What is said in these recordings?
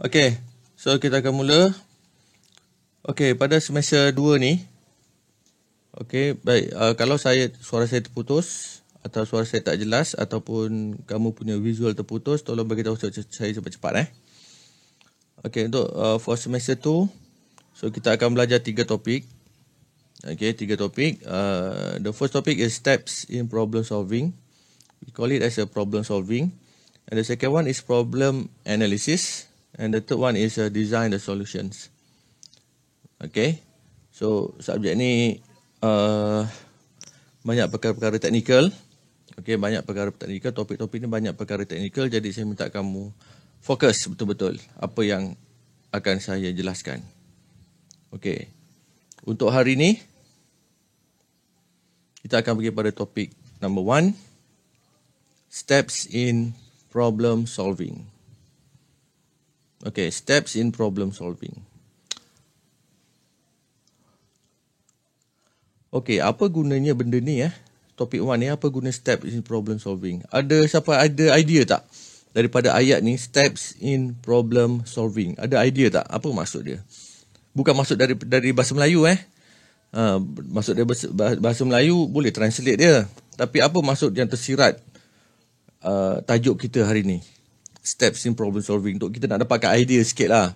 Okey, so kita akan mula. Okey, pada semester 2 ni, okey, baik, kalau suara saya terputus atau suara saya tak jelas ataupun kamu punya visual terputus, tolong bagi tahu saya cepat-cepat. Okey, untuk for semester 2, so kita akan belajar 3 topik. Okey, 3 topik. The first topic is steps in problem solving. We call it as a problem solving. And the second one is problem analysis. And the third one is design the solutions. Okay. So, subjek ni banyak perkara-perkara teknikal. Okay, banyak perkara teknikal. Topik-topik ni banyak perkara teknikal. Jadi, saya minta kamu fokus betul-betul apa yang akan saya jelaskan. Okay. Untuk hari ni, kita akan pergi pada topik number 1. Steps in problem solving. Okay, steps in problem solving. Okay, apa gunanya benda ni Topik 1 ni, apa guna steps in problem solving? Siapa ada idea tak? Daripada ayat ni, steps in problem solving. Ada idea tak? Apa maksud dia? Bukan maksud dari bahasa Melayu maksud dari bahasa Melayu boleh translate dia. Tapi apa maksud yang tersirat tajuk kita hari ni? Steps in problem solving. Untuk kita nak dapatkan idea sikit lah.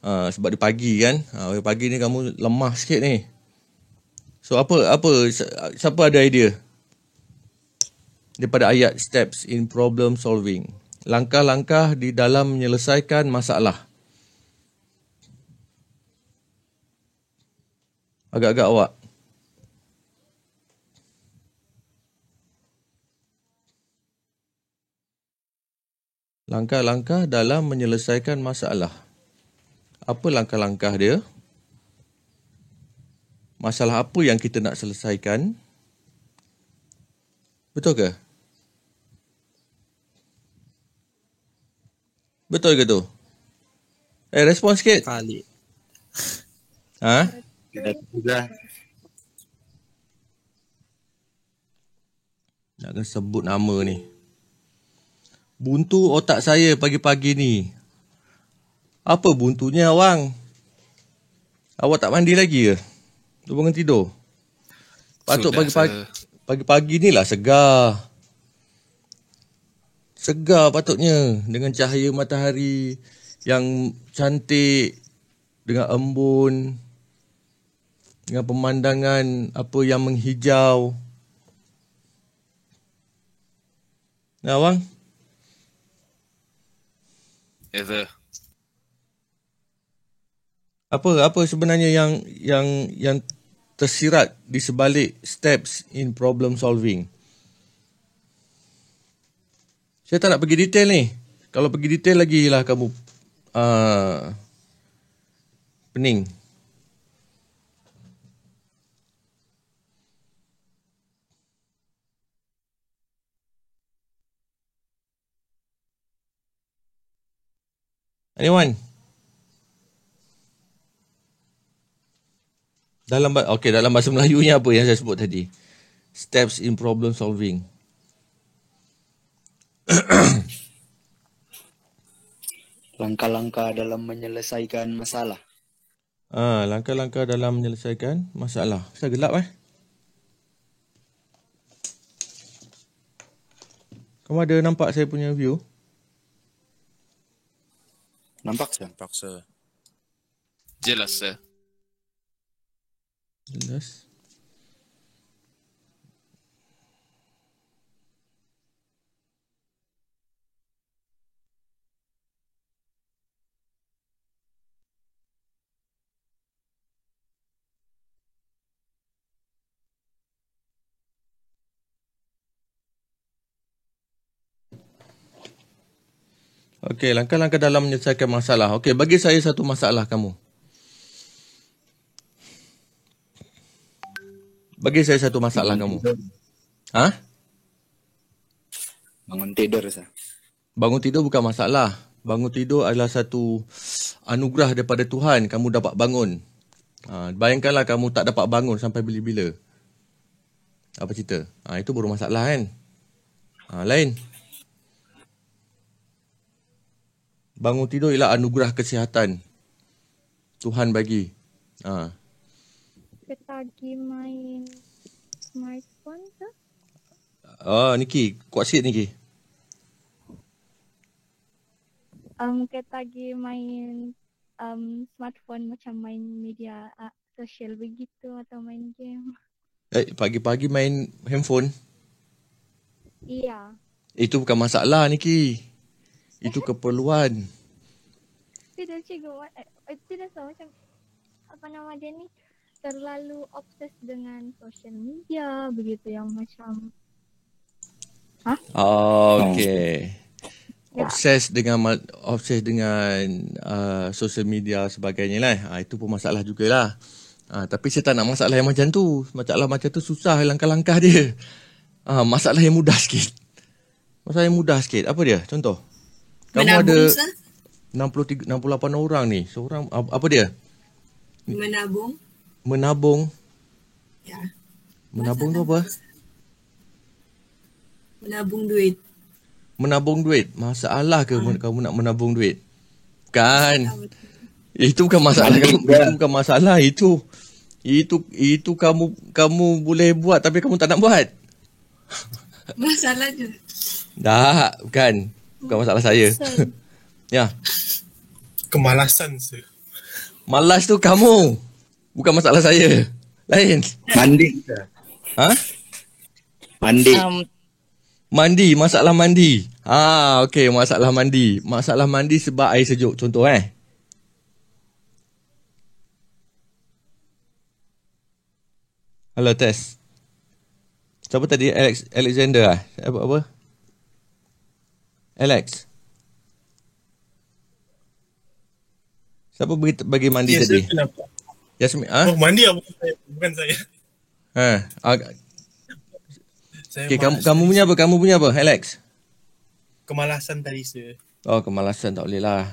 Sebab di pagi kan. Pagi ni kamu lemah sikit ni. So siapa ada idea? Daripada ayat steps in problem solving. Langkah-langkah di dalam menyelesaikan masalah. Agak-agak awak. Langkah-langkah dalam menyelesaikan masalah. Apa langkah-langkah dia? Masalah apa yang kita nak selesaikan? Betul ke? Betul ke tu? Respon sikit. Kali. Tidak juga. Nak sebut nama ni. Buntu otak saya pagi-pagi ni. Apa buntunya awang? Awak tak mandi lagi ke? Tu bangun tidur. Patut pagi-pagi ni lah segar. Segar patutnya. Dengan cahaya matahari yang cantik. Dengan embun. Dengan pemandangan apa yang menghijau. Nah, awang? Apa sebenarnya yang tersirat di sebalik steps in problem solving? Saya tak nak pergi detail ni. Kalau pergi detail lagi lah kamu pening. Anyone? Dalam bahasa Melayunya apa yang saya sebut tadi? Steps in problem solving. Langkah-langkah dalam menyelesaikan masalah. Langkah-langkah dalam menyelesaikan masalah. Saya gelap Kamu ada nampak saya punya view? Nampak sir. Jelas sir. Jelas. Okey, langkah-langkah dalam menyelesaikan masalah. Okey, bagi saya satu masalah kamu. Bagi saya satu masalah kamu. Bangun tidur, sir. Bangun tidur bukan masalah. Bangun tidur adalah satu anugerah daripada Tuhan. Kamu dapat bangun. Bayangkanlah kamu tak dapat bangun sampai bila-bila. Apa cerita? Itu baru masalah kan? Lain. Bangun tidur ialah anugerah kesihatan. Tuhan bagi. Ketagi main smartphone ke? Niki, kuat sikit Niki. Ketagi main smartphone macam main media sosial begitu atau main game. Pagi-pagi main handphone. Iya. Itu bukan masalah Niki. Itu keperluan. Tidak cikgu, tidak tahu macam apa nama dia ni, terlalu obses dengan social media begitu yang macam Okay. Ya. Obses dengan social media sebagainya lah. Itu pun masalah jugalah. Tapi saya tak nak masalah yang macam tu. Masalah macam tu susah langkah-langkah dia. Masalah yang mudah sikit. Masalah yang mudah sikit. Apa dia? Contoh. Kamu Menabung, ada sir? 68 orang ni. Seorang apa dia? Menabung. Menabung. Ya. Menabung tu apa? Menabung duit. Menabung duit. Masalah ke kamu nak menabung duit? Kan. Itu bukan masalah kamu. Itu bukan masalah. Itu kamu boleh buat tapi kamu tak nak buat. Masalah je. Tak, bukan. Bukan masalah saya. Ya. Kemalasan, sir. Malas tu kamu. Bukan masalah saya. Lain. Mandi. Mandi. Mandi, masalah mandi. Okey, masalah mandi. Masalah mandi sebab air sejuk. Contoh Hello, test. Siapa tadi? Alexander Apa? Alex. Siapa bagi mandi tadi? Sir, kenapa? Yasmin. Mandi bukan saya. Saya Okay, malas kamu punya apa? Kamu punya apa, Alex? Kemalasan tadi, sir. Kemalasan tak boleh lah.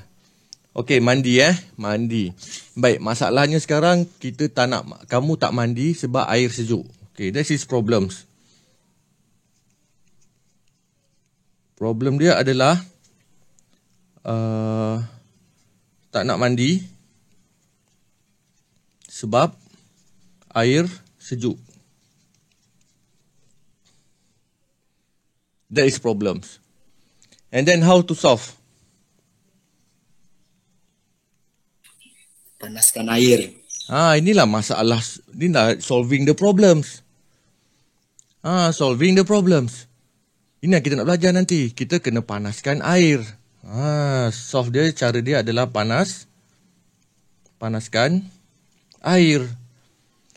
Okey, mandi Mandi. Baik, masalahnya sekarang kita tak nak, kamu tak mandi sebab air sejuk. Okay, that is problems. Problem dia adalah tak nak mandi sebab air sejuk. That is problems. And then how to solve? Panaskan air. Inilah masalah. Inilah solving the problems. Solving the problems. Ini yang kita nak belajar nanti. Kita kena panaskan air. Solve dia, cara dia adalah panaskan air.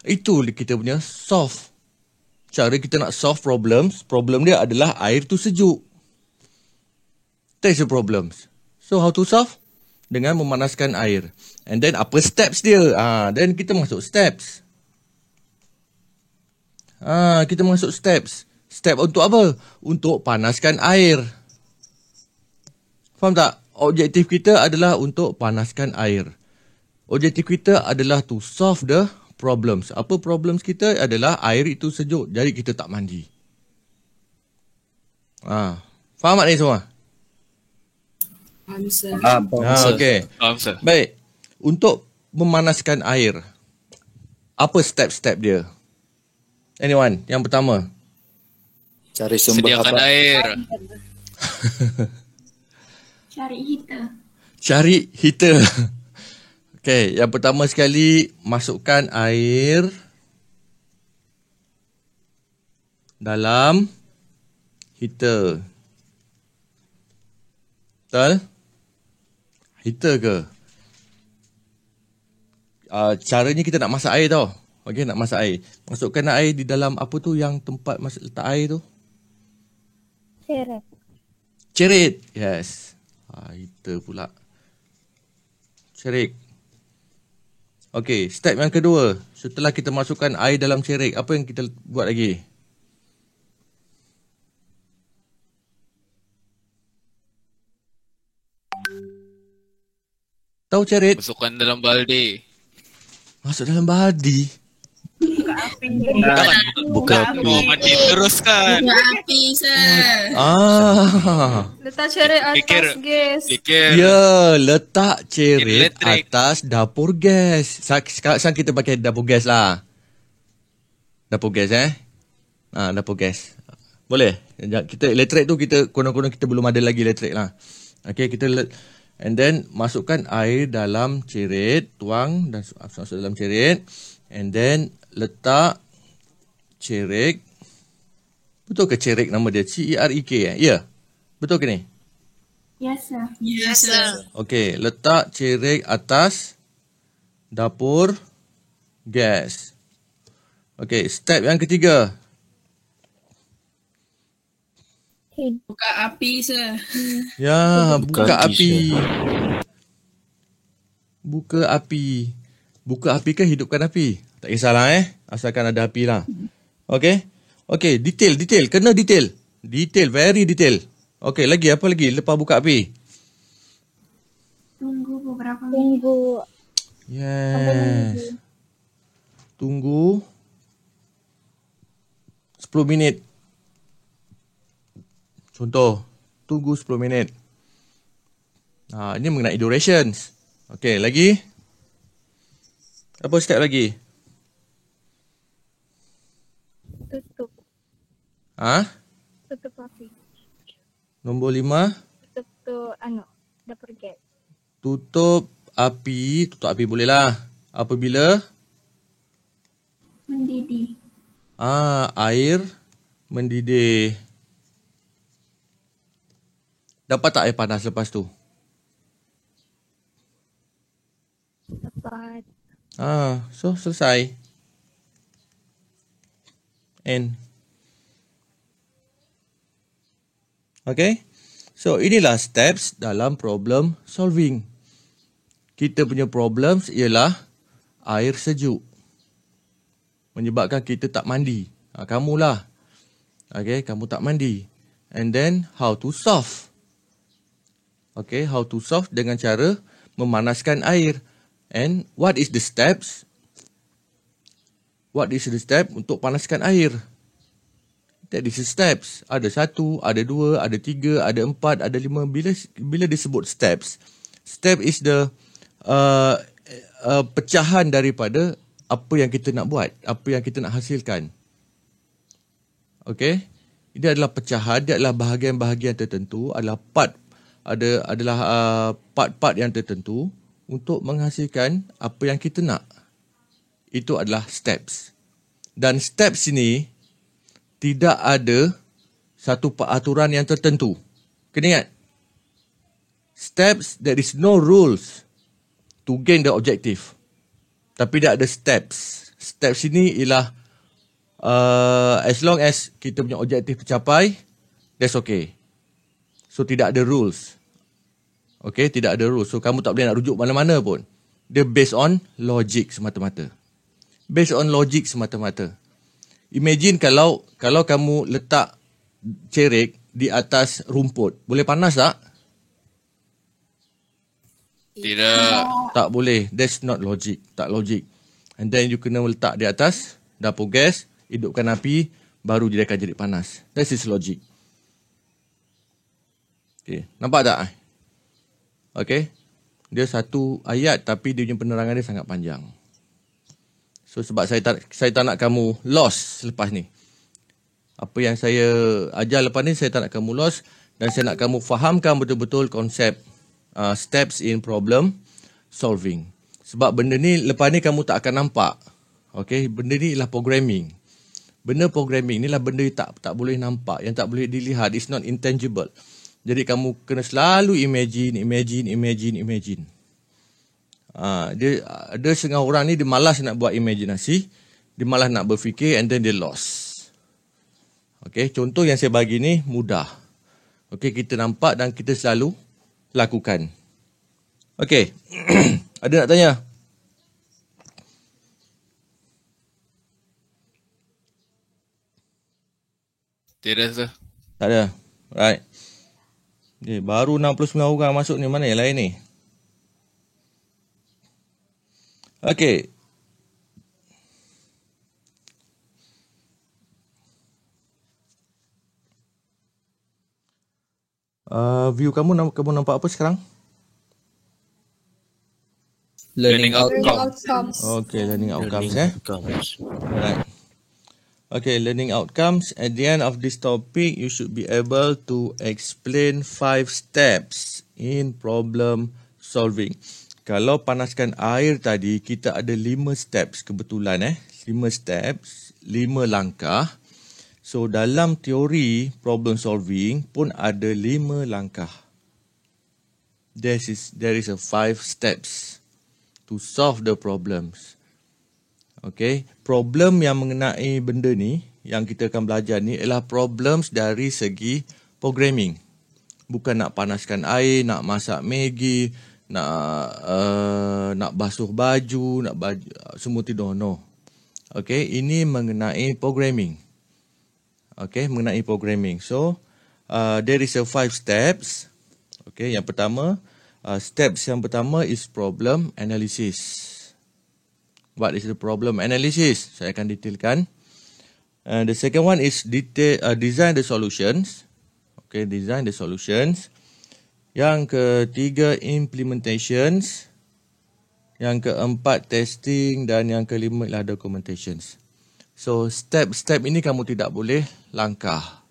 Itu kita punya solve. Cara kita nak solve problems, problem dia adalah air tu sejuk. That's the problems. So how to solve? Dengan memanaskan air. And then apa steps dia? Then kita masuk steps. Kita masuk steps. Step untuk apa? Untuk panaskan air. Faham tak? Objektif kita adalah untuk panaskan air. Objektif kita adalah to solve the problems. Apa problems kita adalah air itu sejuk. Jadi kita tak mandi. Faham tak ni semua? Faham, sir. Okey. Sir. Baik. Untuk memanaskan air, apa step-step dia? Anyone? Yang pertama. Cari sumber Sediakan air. Cari heater. Okey, yang pertama sekali masukkan air dalam heater. Betul? Heater ke? Caranya kita nak masak air tau. Okey, nak masak air. Masukkan air di dalam apa tu yang tempat letak air tu? Cerit. Yes. Heater pula. Cerit. Okey, step yang kedua. Setelah kita masukkan air dalam cerik, apa yang kita buat lagi? Tahu cerit? Masukkan dalam baldi. Masuk dalam baldi. Jangan Buka api. mau mati terus kan. Buka api, sir. Letak cerit Fikir. atas gas. Fikir. Ya, letak cerit Elektrik. atas dapur gas. Sekarang kita pakai dapur gas lah. Dapur gas dapur gas. Boleh? Kita elektrik tu kita kurang-kurang kita belum ada lagi elektrik lah. Okay, and then masukkan air dalam cerit, tuang dan masuk dalam cerit, and then letak cerik. Betul ke cerik nama dia? C-E-R-E-K Ya. Betul ke ni? Yes, sir. Yes, sir. Okey, letak cerik atas dapur gas. Okey, step yang ketiga. Buka api, sir. Ya, buka Buka api. Buka api. Buka api ke hidupkan api? Tak kisahlah asalkan ada api lah. Okey. Okey, detail. Kena detail. Detail, very detail. Okey, lagi apa lagi lepas buka api? Tunggu beberapa minit. Tunggu. Yes. Tunggu 10 minit. Contoh, tunggu 10 minit. Ini mengenai durations. Okey, lagi? Apa step lagi? Tutup. Tutup api. Nombor 5. Tutup dapur gas. Tutup api. Tutup api boleh lah. Apabila? Mendidih. Air mendidih. Dapat tak air panas lepas tu? Dapat. So selesai. End. Okay? So inilah steps dalam problem solving. Kita punya problems ialah air sejuk. Menyebabkan kita tak mandi. Kamulah. Okay, kamu tak mandi. And then how to solve. Okay, how to solve dengan cara memanaskan air. And what is the steps? What is the step untuk panaskan air? That is the steps. Ada 1, ada 2, ada 3, ada 4, ada 5. Bila disebut steps, step is the pecahan daripada apa yang kita nak buat, apa yang kita nak hasilkan. Okay? Ini adalah pecahan, dia adalah bahagian-bahagian tertentu, adalah part-part yang tertentu untuk menghasilkan apa yang kita nak. Itu adalah steps. Dan steps ini tidak ada satu peraturan yang tertentu. Kena ingat. Steps, there is no rules to gain the objective. Tapi dia ada steps. Steps ini ialah as long as kita punya objektif tercapai, that's okay. So tidak ada rules. Okay, tidak ada rules. So kamu tak boleh nak rujuk mana-mana pun. Dia based on logic semata-mata. Based on logic semata-mata. Imagine kalau kamu letak cerik di atas rumput, boleh panas tak? Tidak. Tak boleh. That's not logic. Tak logic. And then you kena letak di atas dapur gas, hidupkan api, baru dia akan jadi panas. That is logic. Okay. Nampak tak? Okay. Dia satu ayat tapi dia punya penerangan dia sangat panjang. So sebab saya tak nak kamu lost lepas ni. Apa yang saya ajar lepas ni saya tak nak kamu lost dan saya nak kamu fahamkan betul-betul konsep steps in problem solving. Sebab benda ni lepas ni kamu tak akan nampak. Okay, benda ni ialah programming. Benda programming ni lah benda yang tak boleh nampak, yang tak boleh dilihat, it's not intangible. Jadi kamu kena selalu imagine. Dia setengah orang ni dia malas nak buat imaginasi, dia malas nak berfikir and then dia lost. Okay, contoh yang saya bagi ni mudah. Okay, kita nampak dan kita selalu lakukan. Okay, ada nak tanya? Tidak, sir. Tak ada. Right. Okay, baru 69 orang masuk ni, mana yang lain ni? Okay. View kamu nampak apa sekarang? Learning Learning outcomes. outcomes. Okay, learning outcomes Learning outcomes. Right. Okay, learning outcomes. At the end of this topic, you should be able to explain 5 steps in problem solving. Kalau panaskan air tadi, kita ada 5 steps kebetulan 5 steps, 5 langkah. So dalam teori problem solving pun ada 5 langkah. There is a 5 steps to solve the problems. Okay, problem yang mengenai benda ni, yang kita akan belajar ni ialah problems dari segi programming. Bukan nak panaskan air, nak masak Maggi, nak basuh baju, semua tidak, no. Okay, ini mengenai programming. Okay, mengenai programming. So, there is a 5 steps. Okay, yang pertama, steps yang pertama is problem analysis. What is the problem analysis? Saya akan detailkan. The second one is design the solutions. Okay, design the solutions. Yang ketiga, implementations. Yang keempat, testing. Dan yang kelima ialah documentations. So, step-step ini kamu tidak boleh langkah.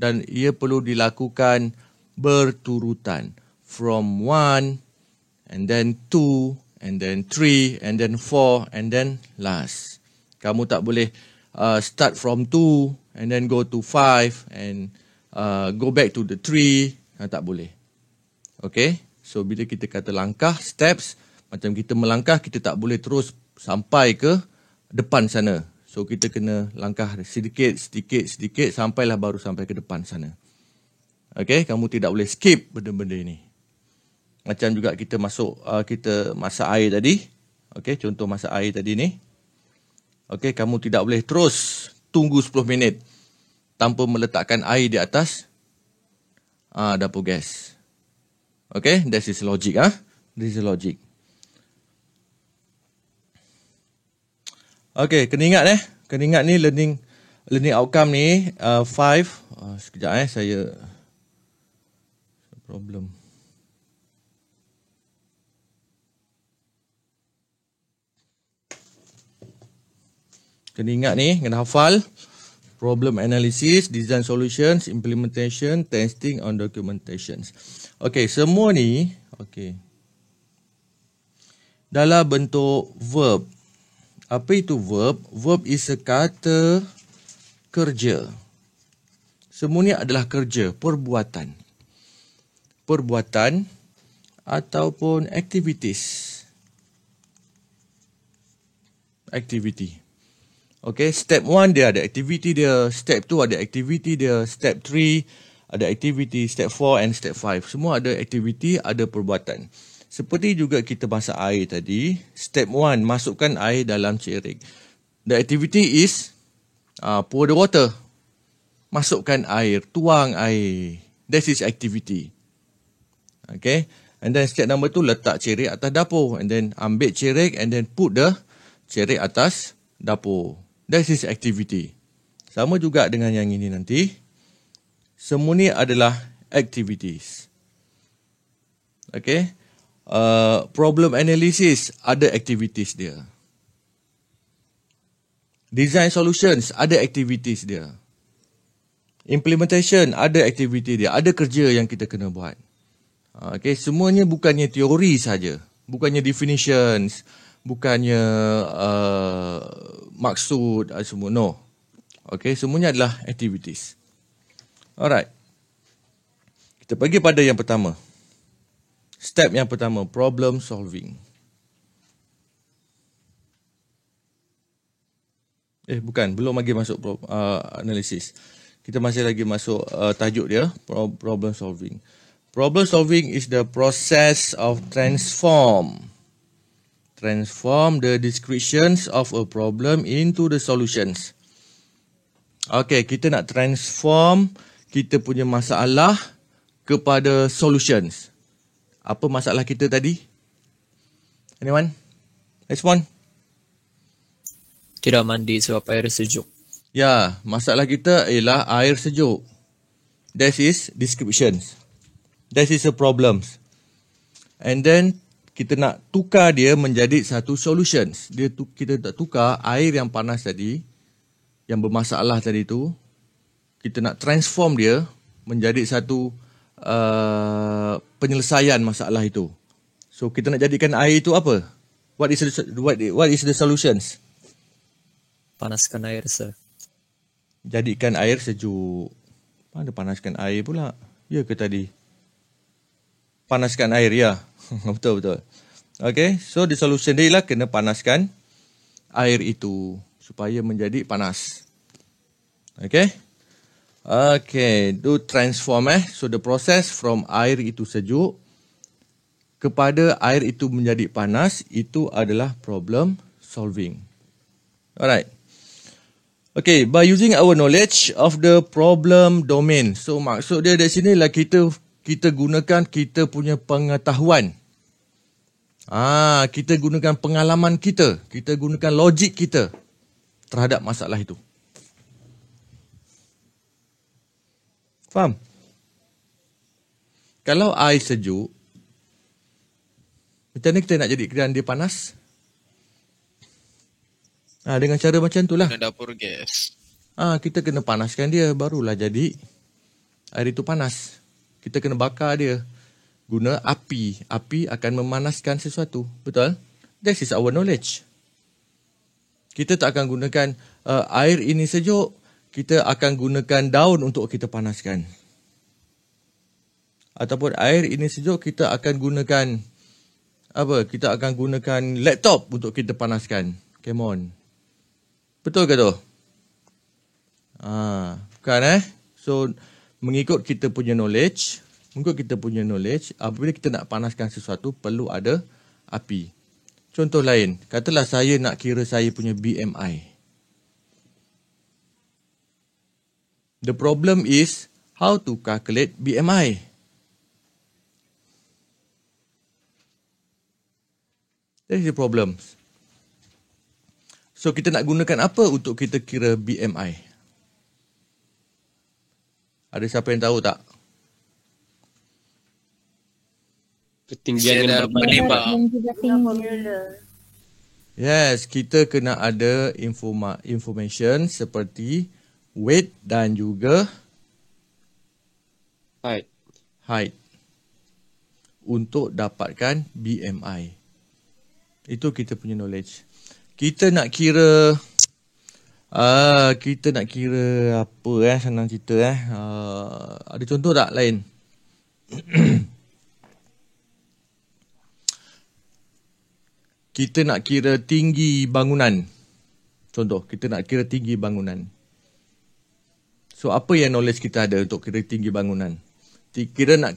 Dan ia perlu dilakukan berturutan. From 1, and then 2, and then 3, and then 4, and then last. Kamu tak boleh start from 2, and then go to 5, and go back to the 3. Tak boleh. Okay? So, bila kita kata langkah, steps, macam kita melangkah, kita tak boleh terus sampai ke depan sana. So, kita kena langkah sedikit, sampailah baru sampai ke depan sana. Okay? Kamu tidak boleh skip benda-benda ini. Macam juga kita masak air tadi. Okey, contoh masak air tadi ni. Okey, kamu tidak boleh terus tunggu 10 minit tanpa meletakkan air di atas dapur gas. Okey, that is logic This is logic. Okey, kena ingat Kena ingat ni learning outcome ni 5. Sekejap saya problem. Kena ingat ni, kena hafal. Problem analysis, design solutions, implementation, testing on documentations. Okay, semua ni, okay, dalam bentuk verb. Apa itu verb? Verb is a kata kerja. Semua ni adalah kerja, perbuatan. Perbuatan ataupun activities. Activity. Okay, step 1 dia ada activity dia, step 2 ada activity dia, step 3 ada activity, step 4 and step 5. Semua ada activity, ada perbuatan. Seperti juga kita masak air tadi, step 1 masukkan air dalam cerik. The activity is pour the water. Masukkan air, tuang air. That is activity. Okay, and then step number 2 letak cerik atas dapur, and then ambil cerik and then put the cerik atas dapur. That is activity. Sama juga dengan yang ini nanti. Semua ni adalah activities. Okay. Problem analysis ada activities dia. Design solutions ada activities dia. Implementation ada activity dia. Ada kerja yang kita kena buat. Okay. Semuanya bukannya teori saja. Bukannya definitions. Bukannya maksud semua. No. Okay, semuanya adalah activities. Alright. Kita pergi pada yang pertama. Step yang pertama, problem solving. Bukan. Belum lagi masuk analisis. Kita masih lagi masuk tajuk dia, problem solving. Problem solving is the process of transform the descriptions of a problem into the solutions. Okay, kita nak transform kita punya masalah kepada solutions. Apa masalah kita tadi? Anyone? Respond. Tidak mandi sebab air sejuk. Ya, masalah kita ialah air sejuk. That is descriptions. That is a problem. And then kita nak tukar dia menjadi satu solutions. Kita tak tukar air yang panas tadi, yang bermasalah tadi tu, kita nak transform dia menjadi satu penyelesaian masalah itu. So kita nak jadikan air itu apa? What is the solutions? Panaskan air, sir. Jadikan air sejuk. Mana panaskan air pula? Ya ke tadi? Panaskan air, ya. Betul. Okay, so the solution dia ialah kena panaskan air itu supaya menjadi panas. Okay. Okay, do transform So the process from air itu sejuk kepada air itu menjadi panas, itu adalah problem solving. Alright. Okay, by using our knowledge of the problem domain. So maksud dia dari sini lah kita gunakan kita punya pengetahuan. Kita gunakan pengalaman kita gunakan logik kita terhadap masalah itu. Faham? Kalau air sejuk, macam mana kita nak jadikan dia panas? Dengan cara macam tu lah. Kena dapur gas. Kita kena panaskan dia, barulah jadi air itu panas. Kita kena bakar dia. Guna api. Api akan memanaskan sesuatu. Betul? That is our knowledge. Kita tak akan gunakan air ini sejuk. Kita akan gunakan daun untuk kita panaskan. Ataupun air ini sejuk, kita akan gunakan kita akan gunakan laptop untuk kita panaskan. Come on. Betul ke tu? Bukan So, mengikut kita punya knowledge, apabila kita nak panaskan sesuatu, perlu ada api. Contoh lain, katalah saya nak kira saya punya BMI. The problem is how to calculate BMI. That is the problem. So kita nak gunakan apa untuk kita kira BMI? Ada siapa yang tahu tak? Ketinggian yang berapa? Menimbang. Dan juga tinggi. Yes, kita kena ada information seperti weight dan juga height untuk dapatkan BMI. Itu kita punya knowledge. Kita nak kira apa senang cerita ada contoh tak lain? Kita nak kira tinggi bangunan. Contoh, kita nak kira tinggi bangunan. So apa yang knowledge kita ada untuk kira tinggi bangunan? Kita nak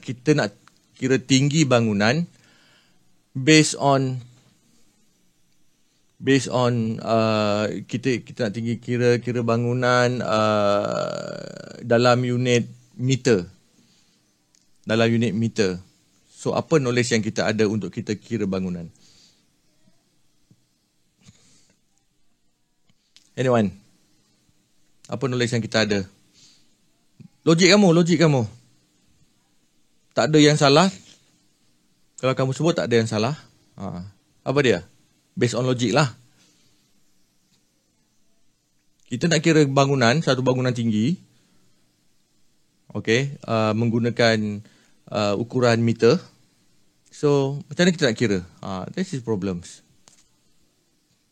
kira tinggi bangunan based on kita nak tinggi kira bangunan dalam unit meter. So apa knowledge yang kita ada untuk kita kira bangunan? Anyone? Apa knowledge yang kita ada? Logik kamu. Tak ada yang salah. Kalau kamu sebut tak ada yang salah. Apa dia? Based on logic lah. Kita nak kira bangunan, satu bangunan tinggi. Okay. Menggunakan ukuran meter. So, macam mana kita nak kira? This is problems.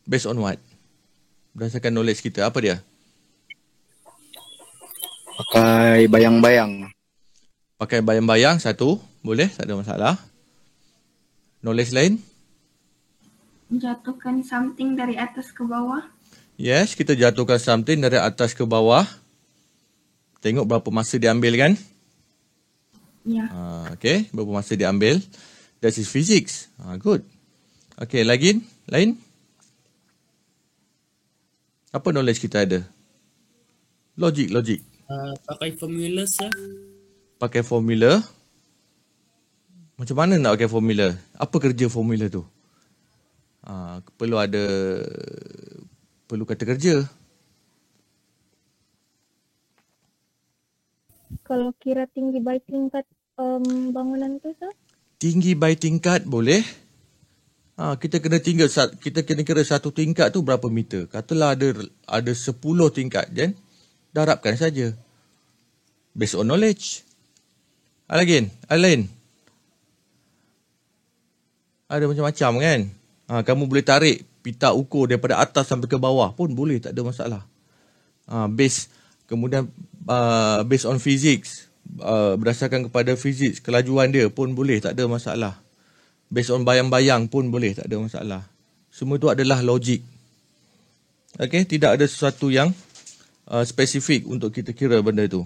Based on what? Berdasarkan knowledge kita. Apa dia? Pakai bayang-bayang. Pakai bayang-bayang, satu. Boleh, tak ada masalah. Knowledge lain? Jatuhkan something dari atas ke bawah. Yes, kita jatuhkan something dari atas ke bawah. Tengok berapa masa diambil kan? Ya. Okay, berapa masa diambil. That is physics. Good. Okay, lagi? Lain? Apa knowledge kita ada? Logik. Pakai formula, sir. Pakai formula. Macam mana nak pakai formula? Apa kerja formula tu? Perlu kata kerja. Kalau kira tinggi baik tingkat bangunan tu sir? Tinggi by tingkat boleh. Kita kena kira satu tingkat tu berapa meter. Katalah ada 10 tingkat, then darabkan saja. Based on knowledge. Ada lain. Ada macam-macam kan. Kamu boleh tarik pita ukur daripada atas sampai ke bawah pun boleh, tak ada masalah. Kemudian based on physics, berdasarkan kepada physics, kelajuan dia pun boleh, tak ada masalah. Based on bayang-bayang pun boleh, tak ada masalah. Semua itu adalah logik. Okay, tidak ada sesuatu yang spesifik untuk kita kira benda itu.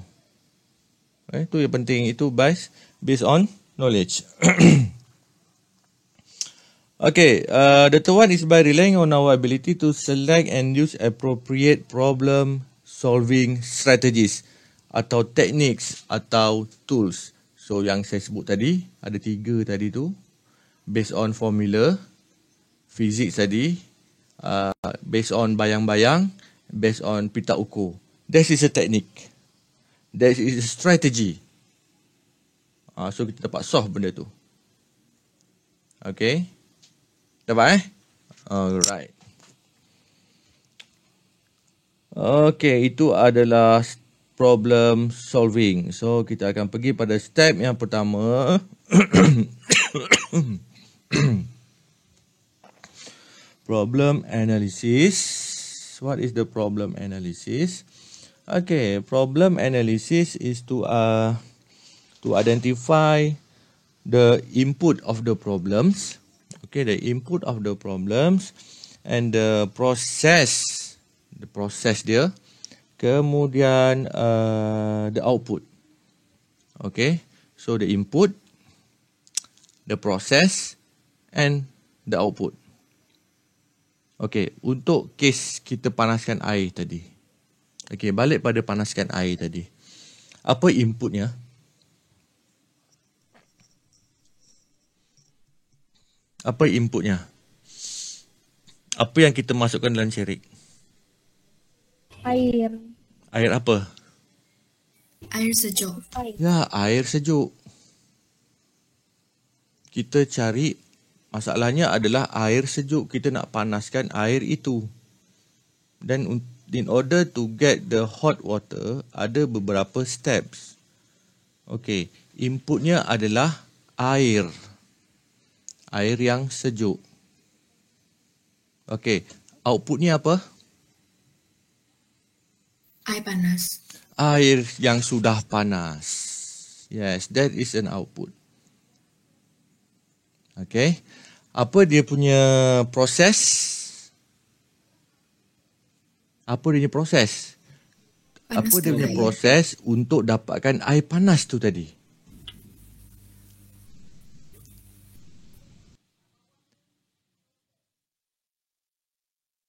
Itu yang penting, itu based on knowledge. Okay, the third one is by relying on our ability to select and use appropriate problem solving strategies atau techniques atau tools. So yang saya sebut tadi, ada 3 tadi tu. Based on formula, physics tadi, based on bayang-bayang, based on pita ukur. That is a technique. That is a strategy. So kita dapat solve benda tu. Okay. Dapat Alright. Okay, itu adalah problem solving. So kita akan pergi pada step yang pertama. Problem analysis. What is the problem analysis? Okay, problem analysis is to identify the input of the problems. Okay, the input of the problems and the process dia. Kemudian the output. Okay, so the input, the process and the output. Okay, untuk kes kita panaskan air tadi. Okay, balik pada panaskan air tadi. Apa inputnya? Apa inputnya? Apa yang kita masukkan dalam cerik? Air. Air apa? Air sejuk. Ya, air sejuk. Kita cari, masalahnya adalah air sejuk. Kita nak panaskan air itu. Dan in order to get the hot water, ada beberapa steps. Okay, inputnya adalah air. Air yang sejuk. Okay, outputnya apa? Air panas. Air yang sudah panas. Yes, that is an output. Okay, apa dia punya proses? Apa dia punya proses? Apa dia punya proses untuk dapatkan air panas tu tadi?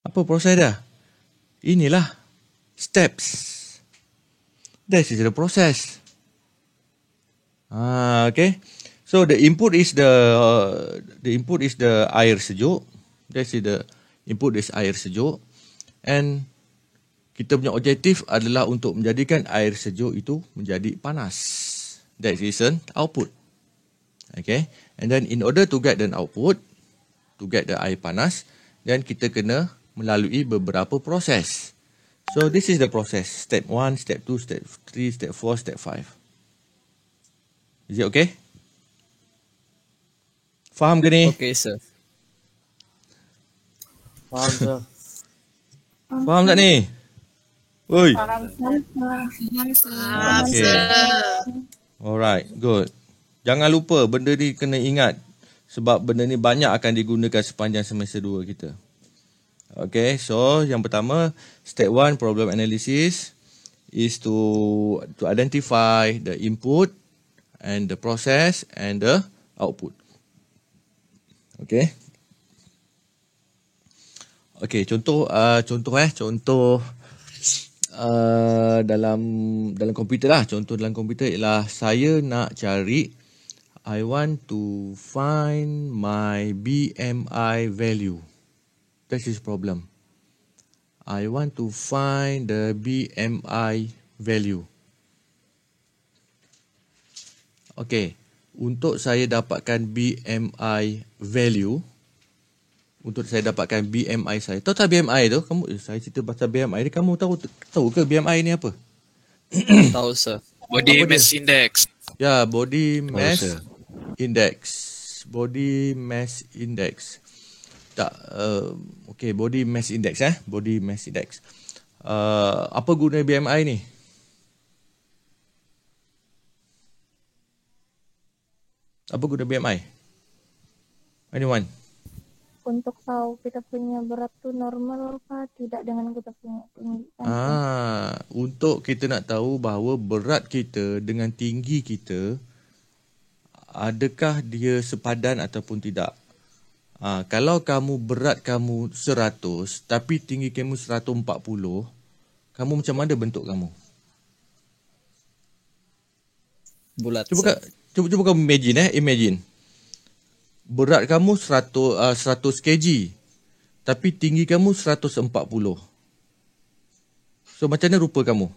Apa proses dia? Inilah steps. That is the process. Okay. So the input is the air sejuk. That is the input is air sejuk. And kita punya objektif adalah untuk menjadikan air sejuk itu menjadi panas. That is an output. Okay. And then in order to get an output, to get the air panas, then kita kena melalui beberapa proses. So this is the process. Step 1, step 2, step 3, step 4, step 5. Is it okay? Faham ke ni? Okay, sir. Faham, sir. Faham tak ni? Oi. Okay. Alright, good. Jangan lupa benda ni kena ingat. Sebab benda ni banyak akan digunakan sepanjang semester 2 kita. Okay, so yang pertama, step 1 problem analysis is to identify the input and the process and the output. Okay. Okay, contoh dalam komputer lah. Contoh dalam komputer ialah saya nak cari, I want to find my BMI value. That is problem. I want to find the BMI value. Okay. Untuk saya dapatkan BMI value, untuk saya dapatkan BMI saya. Tahu tak BMI tu? Saya cerita pasal BMI ni, kamu tahu ke BMI ni apa? Tahu, sir. Body Apa dia? mass index. Ya, body mass sir. index. Body mass index. Tak, okay, body mass index body mass index. Apa guna BMI ni? Apa guna BMI? Anyone? Untuk tahu kita punya berat tu normal apa tidak dengan kita punya tinggi. Untuk kita nak tahu bahawa berat kita dengan tinggi kita, adakah dia sepadan ataupun tidak. Kalau berat kamu 100 tapi tinggi kamu 140, kamu macam mana bentuk kamu? Bulat, Cuba kamu imagine. Berat kamu 100 kg tapi tinggi kamu 140. So macam mana rupa kamu?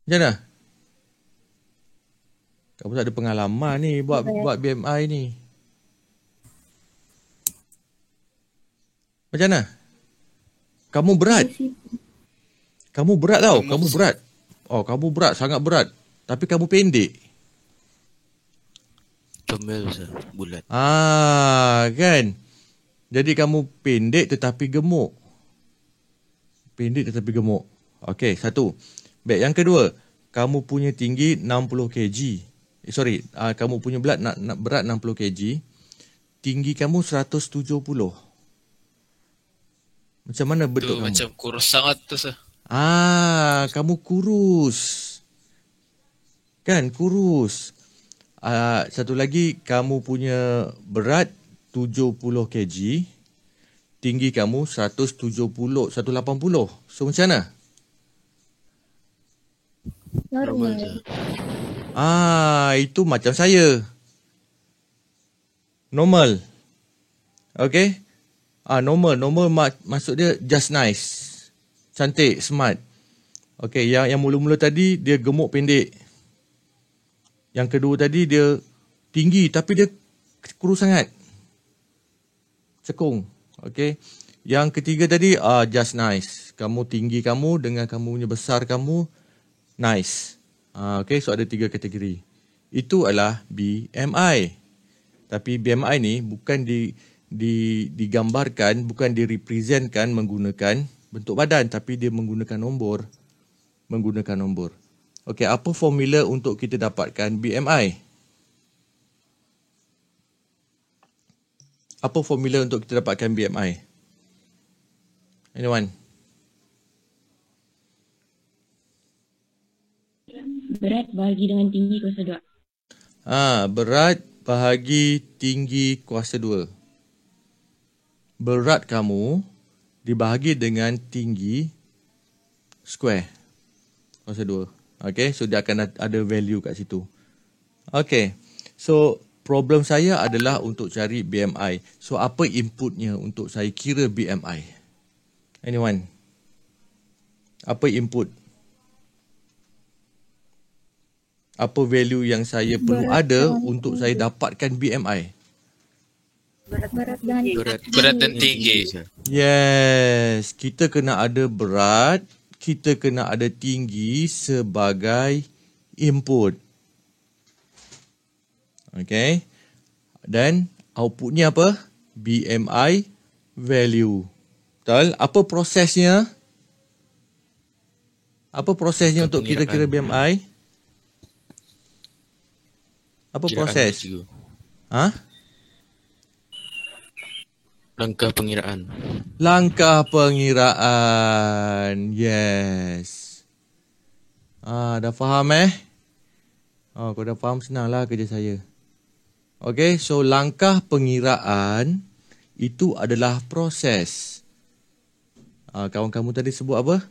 Macam mana? Kamu tak ada pengalaman ni buat BMI ni. Macam mana? Kamu berat. Kamu berat tau. Kamu berat. Kamu berat, sangat berat. Tapi kamu pendek. Comel sir. Bulat. Kan? Jadi kamu pendek tetapi gemuk. Pendek tetapi gemuk. Okey, satu. Baik, yang kedua. Kamu punya tinggi 60 kg. Kamu punya berat 60 kg. Tinggi kamu 170. Macam mana bentuk kamu? Macam kurus sangat tu sir. Kamu kurus. Kan, kurus. Satu lagi, kamu punya berat 70 kg. Tinggi kamu 170, 180. So, macam mana? Normal. Itu macam saya. Normal. Okay? Normal maksud dia just nice. Cantik, smart. Okay, yang mula-mula tadi dia gemuk pendek. Yang kedua tadi dia tinggi tapi dia kurus sangat. Cekung. Okay. Yang ketiga tadi just nice. Kamu tinggi kamu dengan kamu punya besar kamu nice. Okay, so ada 3 kategori. Itu adalah BMI. Tapi BMI ni bukan digambarkan, bukan direpresentkan menggunakan bentuk badan, tapi dia menggunakan nombor. Okey, apa formula untuk kita dapatkan BMI? Apa formula untuk kita dapatkan BMI? Anyone? Berat bahagi dengan tinggi kuasa 2. Berat bahagi tinggi kuasa 2. Berat kamu dibahagi dengan tinggi square kuasa 2. Okay, so dia akan ada value kat situ. Okay, so problem saya adalah untuk cari BMI. So apa inputnya untuk saya kira BMI? Anyone? Apa input? Apa value yang saya perlu ada untuk saya dapatkan BMI? Berat dan tinggi. Yes, kita kena ada berat, kita kena ada tinggi sebagai input. Okay. Dan outputnya apa? BMI value. Betul? Apa prosesnya? Apa prosesnya untuk kita kira BMI? Apa proses? Langkah pengiraan. Yes. Dah faham kau dah faham, senanglah kerja saya. Okay, so langkah pengiraan itu adalah proses. Kawan kamu tadi sebut apa?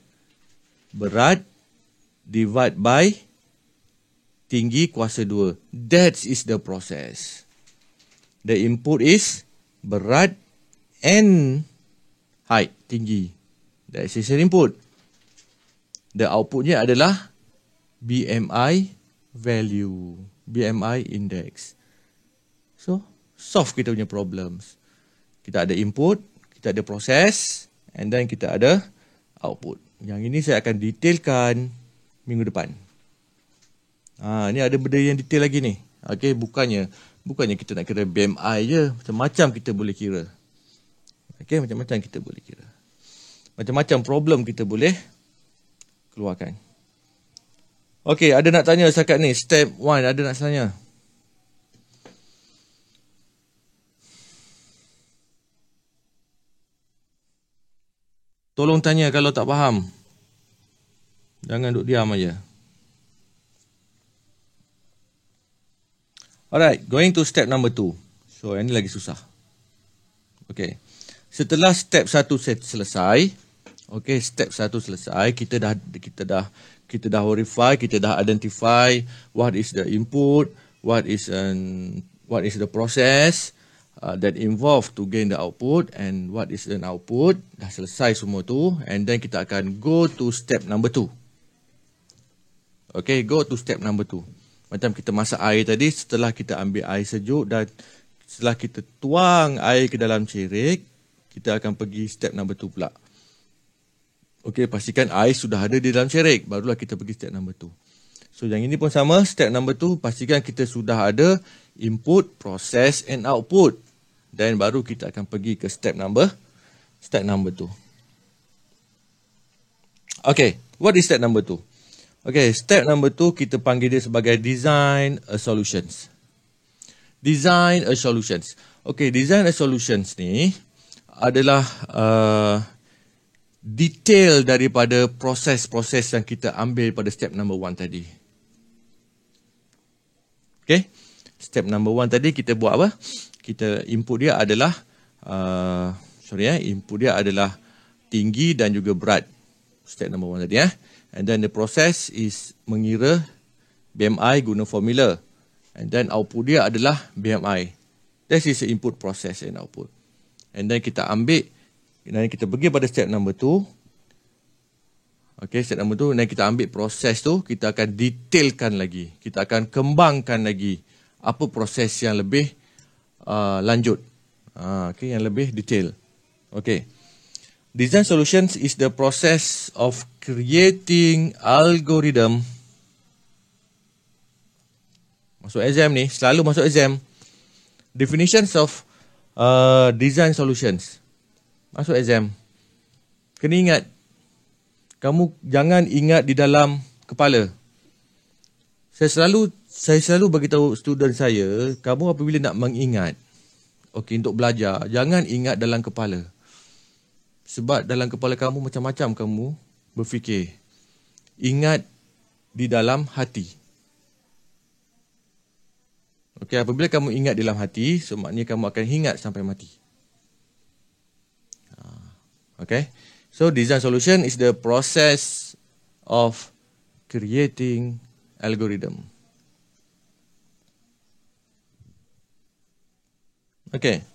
Berat divide by tinggi kuasa 2. That is the process. The input is berat and height, tinggi. That is an input. the outputnya adalah BMI value, BMI index. So, solve kita punya problems. Kita ada input, kita ada proses, and then kita ada output. Yang ini saya akan detailkan minggu depan. Ni ada benda yang detail lagi ni. Okay, bukannya kita nak kira BMI je, macam-macam kita boleh kira. Okay, macam-macam kita boleh kira. Macam-macam problem kita boleh keluarkan. Okay, ada nak tanya setakat ni? Step 1, ada nak tanya? Tolong tanya kalau tak faham. Jangan duduk diam aja. Alright, going to step number 2. So, yang ni lagi susah. Okay. Setelah step 1 selesai, okay, step 1 selesai, kita dah verify, kita dah identify what is the input, what is the process that involved to gain the output, and what is an output. Dah selesai semua tu, and then kita akan go to step number 2. Okay, go to step number 2. Macam kita masak air tadi, setelah kita ambil air sejuk dan setelah kita tuang air ke dalam cerik, kita akan pergi step number 2 pula. Okay, pastikan air sudah ada di dalam cerik, barulah kita pergi step number 2. So, yang ini pun sama, step number 2, pastikan kita sudah ada input, process and output. Dan baru kita akan pergi ke step number 2. Okay, what is step number 2? Okay, step number 2 kita panggil dia sebagai design a solutions. Design a solutions. Okay, design a solutions ni adalah detail daripada proses-proses yang kita ambil pada step number 1 tadi. Okay, step number 1 tadi kita buat apa? Kita input dia adalah input dia adalah tinggi dan juga berat. Step number 1 tadi . And then the process is mengira BMI guna formula. And then output dia adalah BMI. That is the input, process and output. And then kita ambil, dan kita pergi pada step number 2. Okay, step number 2, dan kita ambil proses tu, kita akan detailkan lagi. Kita akan kembangkan lagi apa proses yang lebih lanjut. Okay, yang lebih detail. Okay. Design solutions is the process of creating algorithm. Masuk exam ni, selalu masuk exam. Definitions of design solutions. Masuk exam. Kena ingat. Kamu jangan ingat di dalam kepala. Saya selalu bagi tahu student saya, kamu apabila nak mengingat, okay, untuk belajar, jangan ingat dalam kepala. Sebab dalam kepala kamu macam-macam kamu berfikir. Ingat di dalam hati. Okey, apabila kamu ingat di dalam hati, so maknanya kamu akan ingat sampai mati. Okay. So, design solution is the process of creating algorithm. Okay.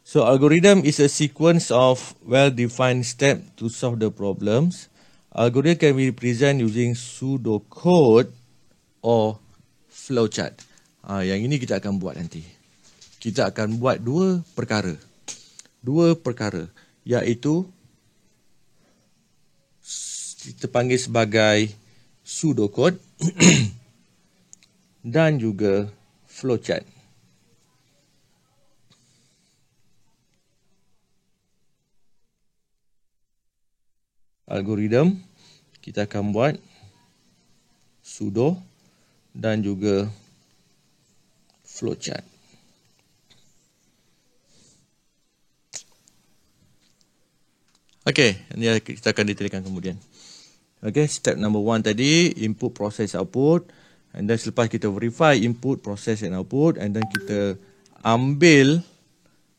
So, algorithm is a sequence of well-defined steps to solve the problems. Algorithm can be represented using pseudocode or flowchart. Yang ini kita akan buat nanti. Kita akan buat dua perkara. Iaitu kita panggil sebagai pseudocode dan juga flowchart. Algorithm kita akan buat pseudo dan juga flowchart. Okey, ini kita akan detailkan kemudian. Okey, step number 1 tadi, input, process, output. And then selepas kita verify input, process and output, and then kita ambil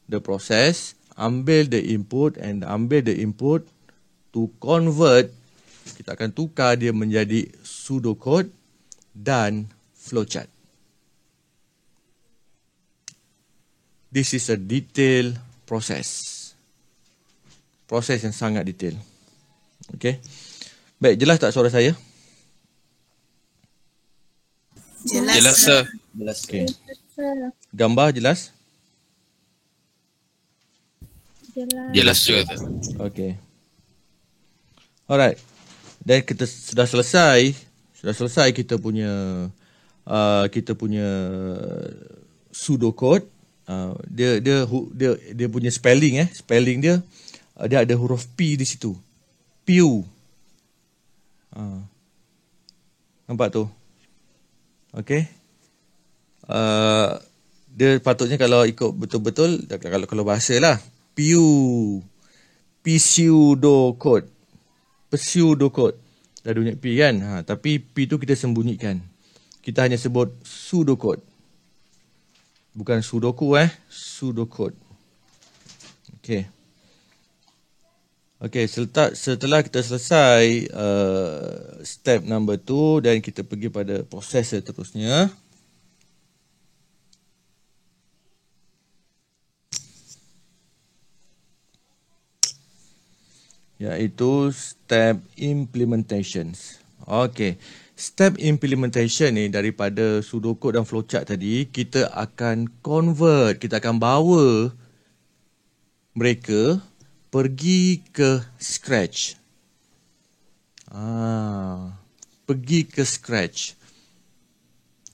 the process, ambil the input and ambil the input to convert, kita akan tukar dia menjadi pseudocode dan flowchart. This is a detailed process. Proses yang sangat detail. Okay. Baik, jelas tak suara saya? Jelas, sir. Okey. Sir, Gambar jelas? jelas. Jelas juga, sir. Okey. Alright. Dan kita sudah selesai kita punya pseudocode. Dia punya spelling dia dia ada huruf P di situ. Piu. Nampak tu? Okey. Dia patutnya kalau ikut betul-betul, kalau bahasa lah, Piu. Pseudocode. Pseudocode. Dah ada bunyi P kan? Tapi P tu kita sembunyikan. Kita hanya sebut pseudocode. Bukan sudoku pseudocode. Okey. Okey, setelah kita selesai step number 2 dan kita pergi pada proses seterusnya. Iaitu step implementations. Okey. Step implementation ni daripada pseudocode dan flowchart tadi, kita akan convert, kita akan bawa mereka pergi ke Scratch. Pergi ke Scratch.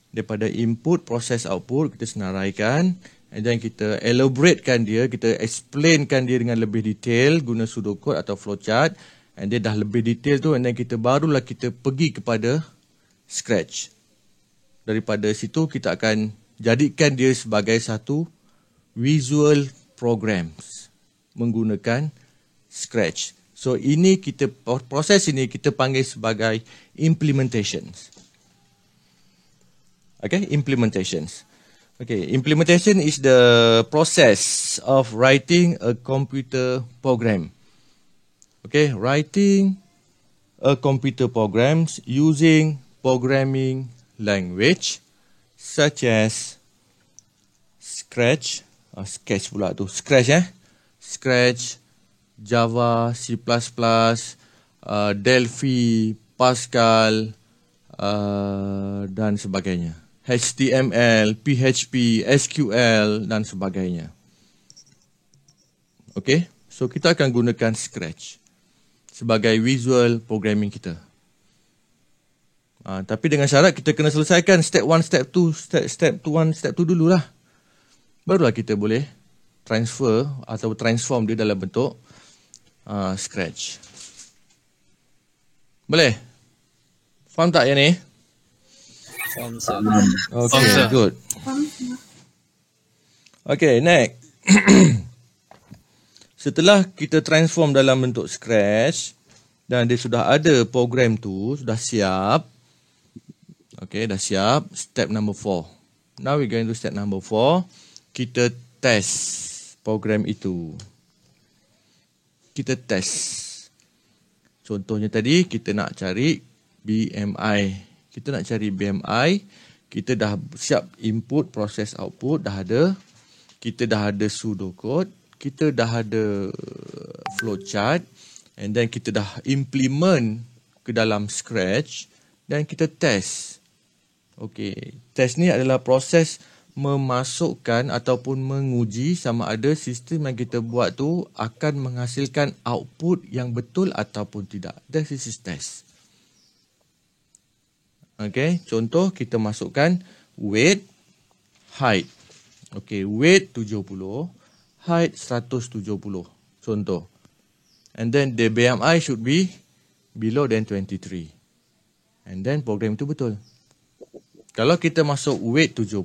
Daripada input, proses, output, kita senaraikan. And then kita elaboratekan dia, kita explainkan dia dengan lebih detail guna pseudocode atau flowchart. And then dah lebih detail tu, and then barulah kita pergi kepada Scratch. Daripada situ kita akan jadikan dia sebagai satu visual programs menggunakan Scratch. So proses ini kita panggil sebagai implementations. Okay, implementations. Okay, implementation is the process of writing a computer program. Okay, writing a computer programs using programming language such as Scratch, Scratch, Java, C++, Delphi, Pascal dan sebagainya. HTML, PHP, SQL dan sebagainya. Okay, so kita akan gunakan Scratch sebagai visual programming kita. Tapi dengan syarat kita kena selesaikan step 1, step 2, step 1, step 2 dululah. Barulah kita boleh transfer atau transform dia dalam bentuk Scratch. Boleh? Faham tak yang ni? Faham, sir. Okay, good. Okay, next. Setelah kita transform dalam bentuk Scratch dan dia sudah ada program tu, sudah siap. Okay, dah siap. Step number 4. Now we going to step number 4. Kita test program itu. Kita test. Contohnya tadi kita nak cari BMI. Kita dah siap input, proses, output dah ada. Kita dah ada pseudocode, kita dah ada flowchart, and then kita dah implement ke dalam Scratch dan kita test. Okey, test ni adalah proses memasukkan ataupun menguji sama ada sistem yang kita buat tu akan menghasilkan output yang betul ataupun tidak. That is test. Okay, contoh kita masukkan weight, height. Okay, weight 70, height 170. Contoh. And then the BMI should be below than 23. And then program itu betul. Kalau kita masuk weight 70,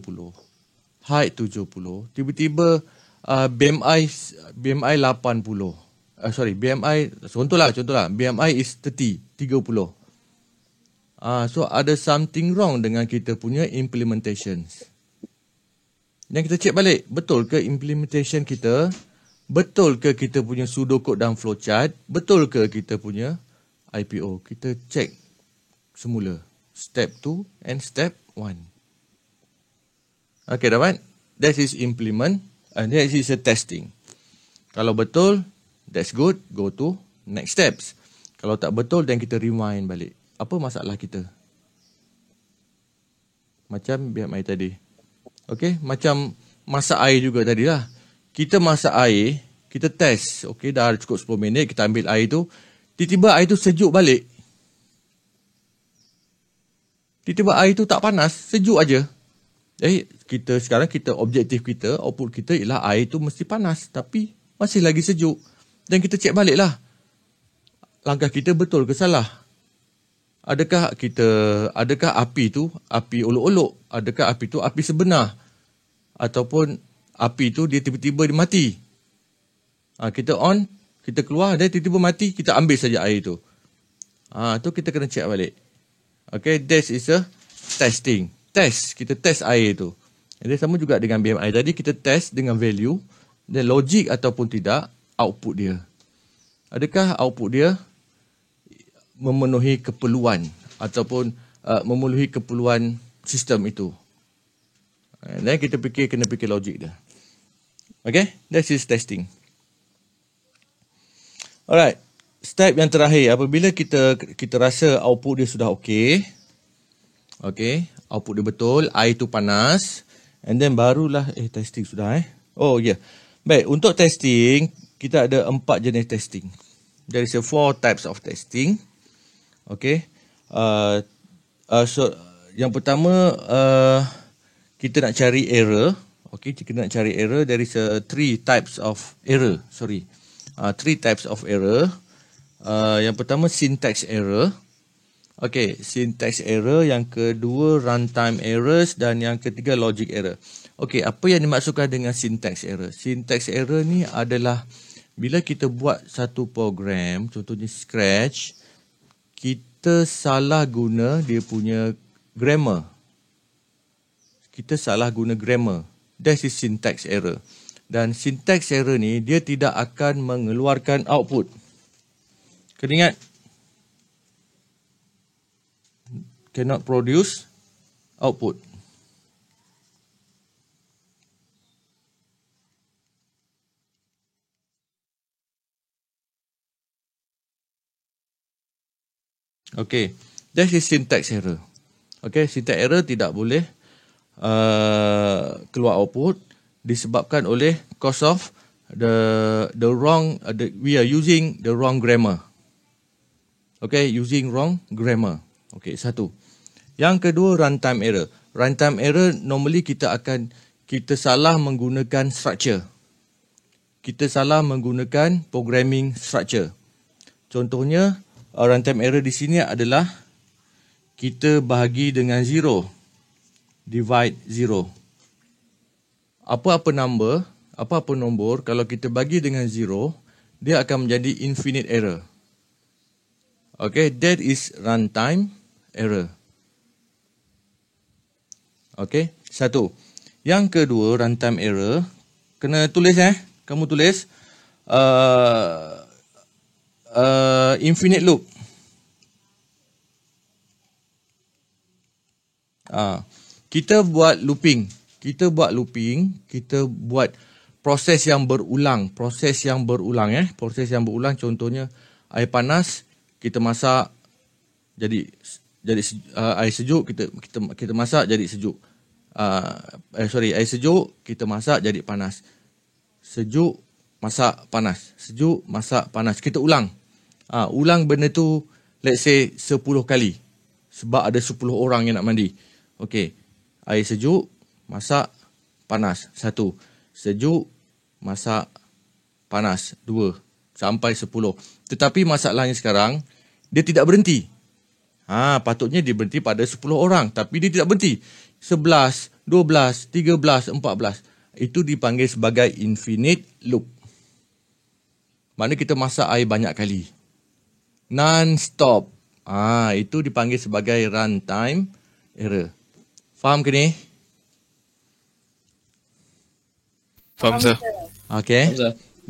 height 70, tiba-tiba BMI 80. BMI, contohlah, BMI is 30. So ada something wrong dengan kita punya implementations. Dan kita cek balik, betul ke implementation kita? Betul ke kita punya pseudocode dan flowchart? Betul ke kita punya IPO? Kita cek semula. Step 2 and step 1. Okay, dapat? That is implement and that is a testing. Kalau betul, that's good. Go to next steps. Kalau tak betul, then kita rewind balik. Apa masalah kita? Macam BMI tadi. Okay, macam masak air juga tadi lah. Kita masak air, kita test. Okay, dah cukup 10 minit, kita ambil air tu. Tiba-tiba air tu sejuk balik. Tiba-tiba air tu tak panas, sejuk aja. Sekarang objektif kita, output kita ialah air tu mesti panas. Tapi masih lagi sejuk. Dan kita cek balik lah. Langkah kita betul ke salah? Adakah api tu api olok-olok? Adakah api tu api sebenar? Ataupun api tu dia tiba-tiba dia mati? Kita on, kita keluar, dia tiba-tiba mati, kita ambil saja air tu. Tu kita kena cek balik. Okay, this is a testing. Kita test air tu. Jadi sama juga dengan BMI tadi, kita test dengan value, dan logik ataupun tidak, output dia. Adakah output dia memenuhi keperluan ataupun memenuhi keperluan sistem itu. Dan kita kena fikir logik dia. Okay, that is testing. Alright, step yang terakhir, apabila kita rasa output dia sudah okey. Okay, output dia betul, air tu panas, and then barulah testing sudah Oh ya. Yeah. Baik, untuk testing kita ada 4 jenis testing. There is 4 types of testing. Okay. So yang pertama kita nak cari error. Okay, kita nak cari error. There is 3 types of error. 3 types of error. Yang pertama syntax error. Okay, syntax error. Yang kedua runtime errors, dan yang ketiga logic error. Okay, apa yang dimaksudkan dengan syntax error? Syntax error ni adalah bila kita buat satu program, contohnya Scratch, kita salah guna dia punya grammar. That is syntax error. Dan syntax error ni, dia tidak akan mengeluarkan output. Kena ingat. Cannot produce output. Okay, that is syntax error. Okay, syntax error tidak boleh keluar output disebabkan oleh cause of we are using the wrong grammar. Okay, using wrong grammar. Okay, satu. Yang kedua, runtime error. Runtime error normally kita salah menggunakan structure. Kita salah menggunakan programming structure. Contohnya, runtime error di sini adalah kita bahagi dengan 0. Divide 0. Apa-apa nombor, kalau kita bagi dengan 0, dia akan menjadi infinite error. Okay, that is runtime error. Okay, satu. Yang kedua, runtime error. Kena tulis kamu tulis. Infinite loop. Kita buat looping. Kita buat proses yang berulang. Proses yang berulang, contohnya air panas, kita masak jadi air sejuk, kita masak jadi sejuk. Air sejuk, kita masak jadi panas. Sejuk, masak, panas. Sejuk, masak, panas. Kita ulang. Ulang benda tu, let's say 10 kali. Sebab ada 10 orang yang nak mandi. Okay. Air sejuk, masak, panas. 1. Sejuk, masak, panas. 2. Sampai 10. Tetapi masalahnya sekarang, dia tidak berhenti. Patutnya dia berhenti pada 10 orang. Tapi dia tidak berhenti. 11, 12, 13, 14. Itu dipanggil sebagai infinite loop. Maknanya kita masak air banyak kali. Non-stop. Itu dipanggil sebagai runtime error. Faham ke ni? Faham, sir. Okay.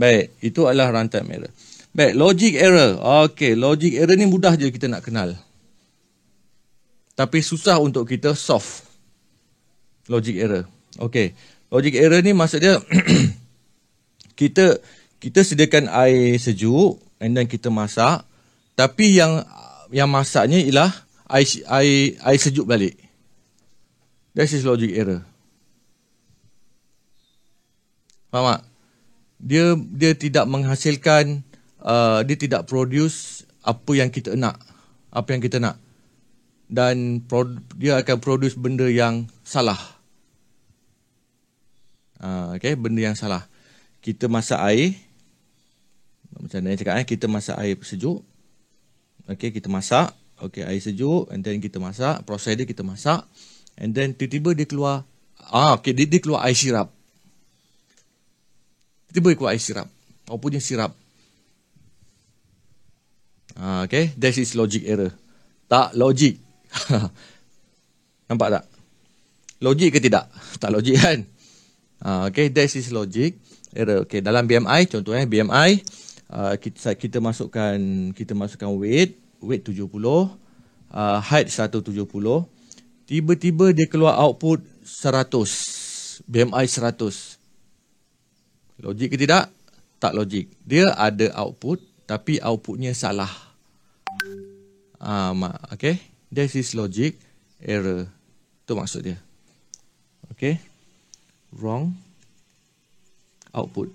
Baik, itu adalah runtime error. Baik, logic error. Okay, logic error ni mudah je kita nak kenal. Tapi susah untuk kita solve logic error. Okay, logic error ni maksudnya kita sediakan air sejuk and then kita masak. Tapi yang masaknya ialah air sejuk balik. That is logic error. Faham tak? Dia tidak menghasilkan, dia tidak produce apa yang kita nak. Dan dia akan produce benda yang salah. Okay, benda yang salah. Kita masak air. Macam mana cakap, kita masak air sejuk. Okay, kita masak. Okay, air sejuk. And then kita masak. Proses dia kita masak. And then tiba-tiba dia keluar. Dia keluar air sirap. Tiba-tiba dia keluar air sirap. Apa punya sirap. Okay, that is logic error. Tak logik. Nampak tak? Logik ke tidak? Tak logik kan? Okay, that is logic error. Okay, dalam BMI, contohnya BMI, kita masukkan weight 70, height 170. Tiba-tiba dia keluar output 100. BMI 100. Logik ke tidak? Tak logik. Dia ada output, tapi outputnya salah. Okay. That is logic error. Itu maksud dia. Okay. Wrong output.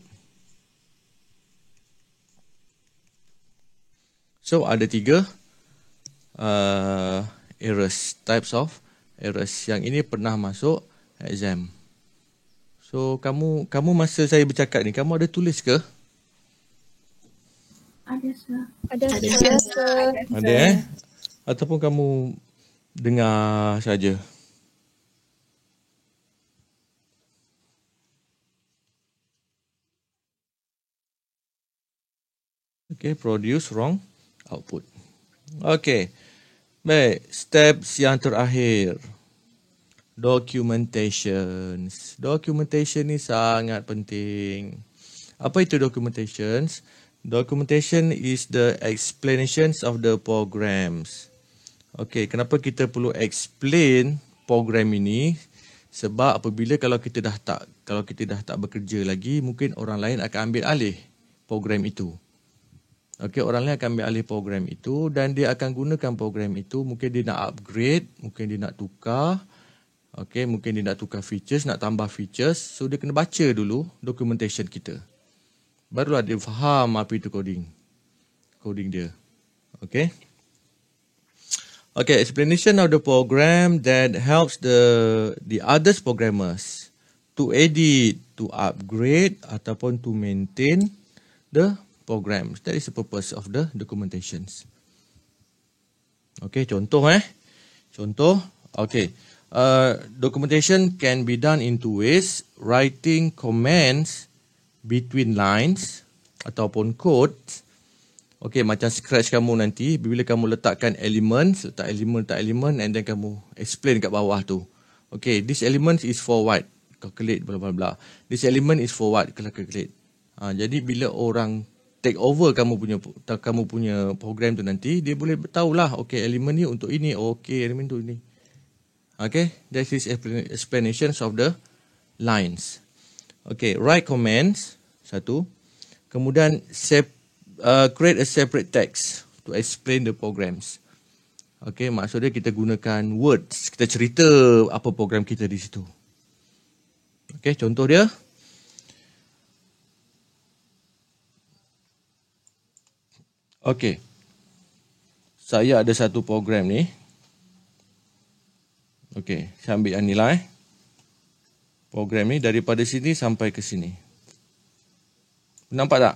So, ada 3 errors, types of errors. Yang ini pernah masuk exam. So, kamu masa saya bercakap ni, kamu ada tulis ke? Ada, sir. Ada Ataupun kamu dengar saja? Okay, produce wrong output. Okay. Baik, steps yang terakhir. Documentations. Documentation ni sangat penting. Apa itu documentations? Documentation is the explanations of the programs. Okay, kenapa kita perlu explain program ini? Sebab apabila kalau kita dah tak bekerja lagi, mungkin orang lain akan ambil alih program itu. Okay, orang lain akan ambil alih program itu dan dia akan gunakan program itu. Mungkin dia nak upgrade, mungkin dia nak tukar. Okay, mungkin dia nak tukar features, nak tambah features. So, dia kena baca dulu documentation kita. Barulah dia faham apa itu coding dia. Okay. Okay, explanation of the program that helps the others programmers to edit, to upgrade ataupun to maintain the programs. That is the purpose of the documentations. Okay, contoh Contoh. Okay. Documentation can be done in 2 ways. Writing commands between lines ataupun code. Okay, macam scratch kamu nanti, bila kamu letak elemen and then kamu explain kat bawah tu. Okay, this element is for what? Calculate, bla bla bla. This element is for what? Calculate. Jadi bila orang take over kamu punya program tu nanti, dia boleh tahulah, okay, elemen ni untuk ini, okay, elemen tu ini. Okay, that is explanations of the lines. Okay, write commands, 1. Kemudian create a separate text to explain the programs. Okay, maksudnya kita gunakan words. Kita cerita apa program kita di situ. Okay, contoh dia. Okay. Saya ada satu program ni. Okay, saya ambil nilai. Program ni daripada sini sampai ke sini. Nampak tak?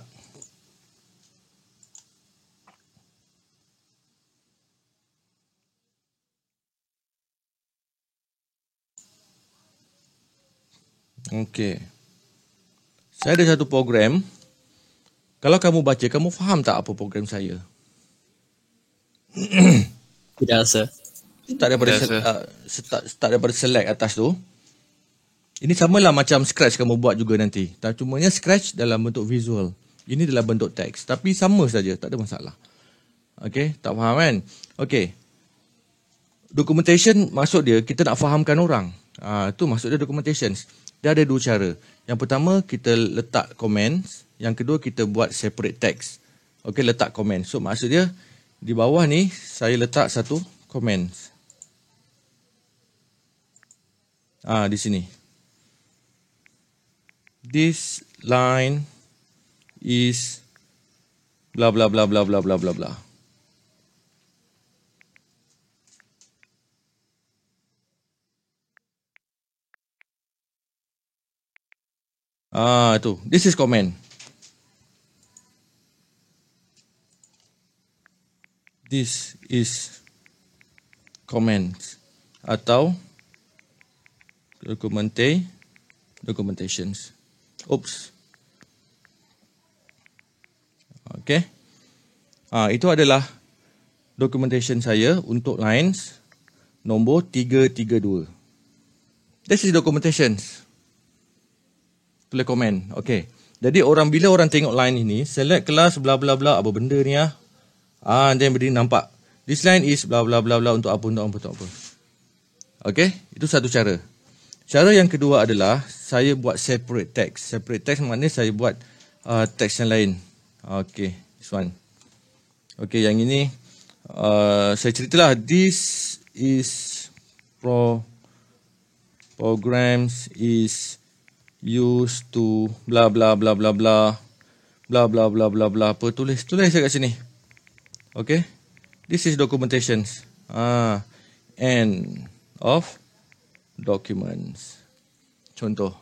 Okey. Saya ada satu program. Kalau kamu baca, kamu faham tak apa program saya? Tidak, sir. Start daripada select atas tu. Ini samalah macam scratch kamu buat juga nanti. Cumanya scratch dalam bentuk visual. Ini dalam bentuk teks. Tapi sama saja, tak ada masalah. Okey, tak faham kan? Okey. Documentation maksud dia kita nak fahamkan orang. Itu maksud dia documentation. Dia ada 2 cara. Yang pertama kita letak comments, yang kedua kita buat separate text. Okey, letak comment. So maksud dia Di bawah ni saya letak satu comments. Di sini. This line is bla bla bla bla bla bla bla bla. Tu. This is comment. This is comments atau documentations. Oops. Okay. Itu adalah documentation saya untuk lines nombor 332. This is documentations. Tulis komen. Okay. Jadi bila orang tengok line ini, select kelas bla bla bla, apa benda ni then berdiri nampak. This line is bla bla bla bla untuk apa. Okay. Itu satu cara. Cara yang kedua adalah saya buat separate text. Separate text maknanya saya buat text yang lain. Okay. This one. Okay. Yang ini saya ceritalah. This is programs is used to bla bla bla bla bla bla bla bla bla bla apa, tulis saya kat sini. Okay, this is documentations. End of documents. Contoh,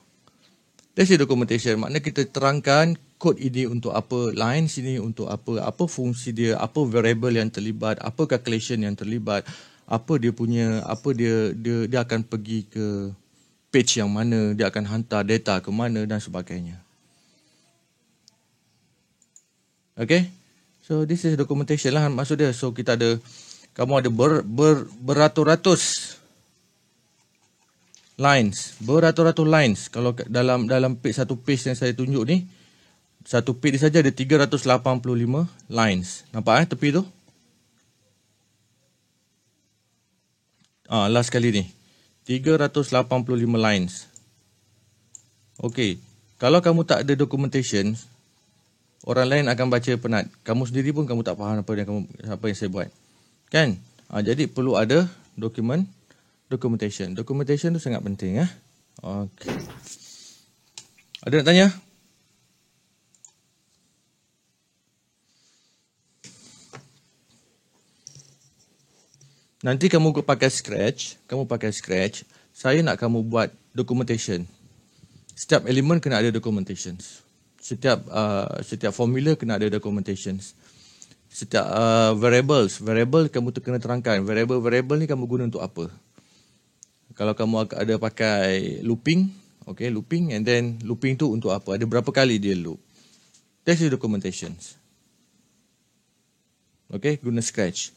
this is documentation. Maknanya kita terangkan kod ini untuk apa, lines ini untuk apa fungsi dia, apa variable yang terlibat, apa calculation yang terlibat, apa dia punya, apa dia akan pergi ke page yang mana, dia akan hantar data ke mana dan sebagainya. Okay. So this is documentation lah maksud dia. So kita ada, kamu ada beratus-ratus lines. Beratus-ratus lines. Kalau dalam page, satu page yang saya tunjuk ni, satu page saja ada 385 lines. Nampak tepi tu? Last kali ni. 385 lines. Okay. Kalau kamu tak ada documentation, orang lain akan baca penat. Kamu sendiri pun kamu tak faham apa yang saya buat. Kan? Jadi perlu ada documentation. Documentation tu sangat penting. Okay. Ada nak tanya? Nanti kamu pakai Scratch. Saya nak kamu buat documentation. Setiap elemen kena ada documentation. Setiap formula kena ada documentations. Setiap variable kamu kena terangkan. Variable ni kamu guna untuk apa? Kalau kamu ada pakai looping, okay, looping, and then looping tu untuk apa? Ada berapa kali dia loop? That's the documentations. Okay, guna Scratch.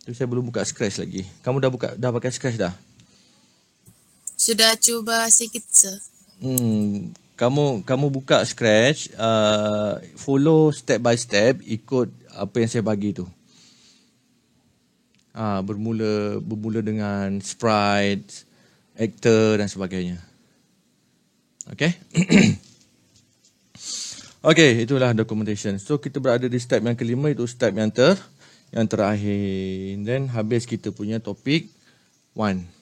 Tu saya belum buka Scratch lagi. Kamu dah pakai Scratch dah? Sudah cuba sikit, sir. Kamu buka Scratch, follow step by step, ikut apa yang saya bagi tu. Bermula dengan sprites, actor dan sebagainya. Okay? Okay, itulah documentation. So kita berada di step yang kelima, itu step yang terakhir. Then habis kita punya topik 1.